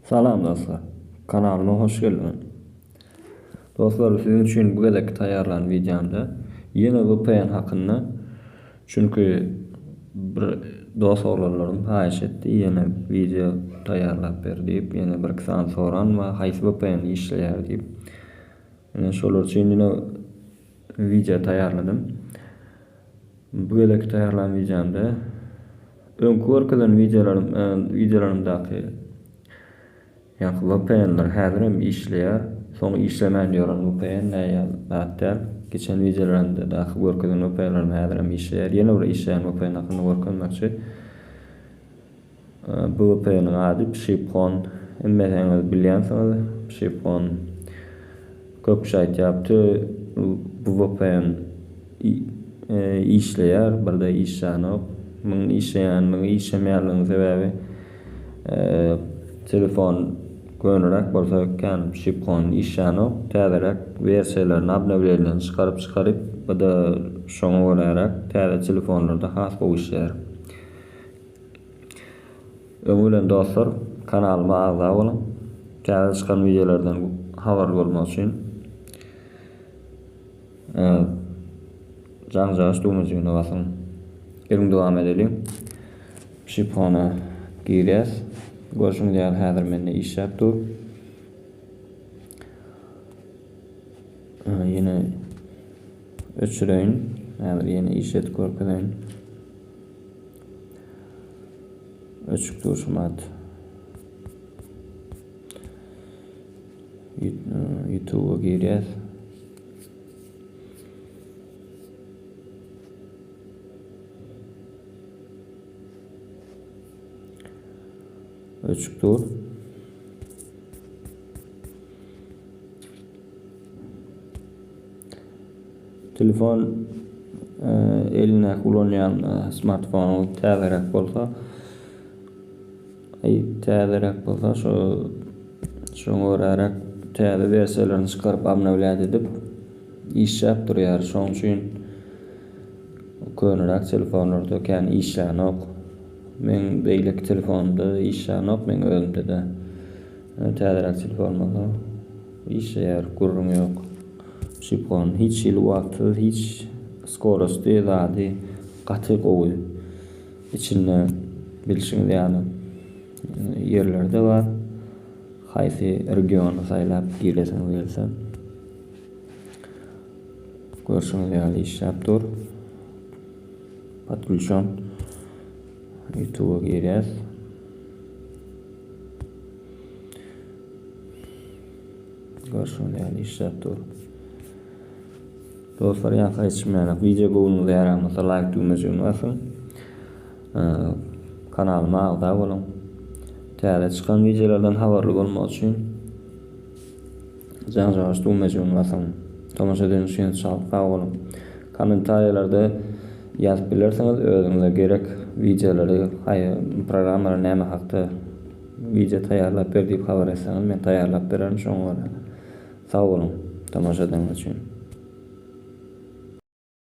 Salam dostlar. Kanalyma hoş geldiniz. Dostlar, sizin için bu gedek taýýarlan videomda ýene VPN hakynda, çünkü bir dost oglanlarym haýyş etdi, ýene video taýýarlap ber diýip, ýene bir kysany soran we haýsy VPN işleýär diýip. Ýene şolar üçin ýene video taýýarladym. Bu gedek taýýarlan videomda öňkü görkezlen videolarymdaky VPN'ler häzirem işleýär. Soň işlemän ýören VPN näýär? Geçen videolarymda da görkezlen VPN'ler häzirem işleýär. Ýene bir işleýän VPN hakynda görkezmekçi. Bu VPN'in ady Pshipron. Emmeňiz bilýänsiňiz, Pshipron köp şey aýtýapdy. Bu VPN işleýär, birde işleýän. Muň işlemeýärligiň sebebi telefon göňrak bolsa kan Pshipron işleýän, täzerak versiýalaryny abnewlerden çykaryp bu da şoňa görärak täze telefonlarda has bu işleýär. Öňülen dostlar, kanalyma agza bolun. Täze çykan videolardan habar bolmak üçin jaňjaş dumuzyny basyň. Gelin dowam edelim. Pshiprona girýäs. Görüşmek diýer, häzir mende işläp dur. Ýene öçüreýin. Häzir ýene işlet görkezleýin. Öçük durşmat. YouTube'a girýäs. Öçük dur. Telefon eline kullanýan smartphone täzerak bolsa, şoňa görärak täze versiýalaryny çykaryp abnewlät edip işläp durýar. Şoň üçin köňrak telefonlarda kan işleýän ok. Men beýleki telefonda işleýän ok, men özümde de täzerak telefonda işleýär, gurrun ýok. Pshipron hiç ilwagty, hiç skorosti zady gaty gowy. İçinde bilişiňiz ýany yerlerde bar. Haýsy regiony saýlap gireseňiz gelse. Görüşiňiz ýaly işläp dur. Подключен. YouTube'a girýäs. Görüşiňiz ýaly işläp dur. Dostlar, ýa-da hiçbir video goýunuňyza ýaramasa like düýmesine basyň. Kanalyma agza bolun. Täze çykan videolardan habarly bolmak üçin jaňjaş düýmesine basyň. Tamaşa edeniň üçin sag bolun. Kommentarlarda ýazyp bilersiňiz, özüňize gerek videolary, programmary näme hakda video taýýarlap ber diýip habar etseňiz, men taýýarlap bererim şoňa. Sag bolun tamaşa edeniň üçin.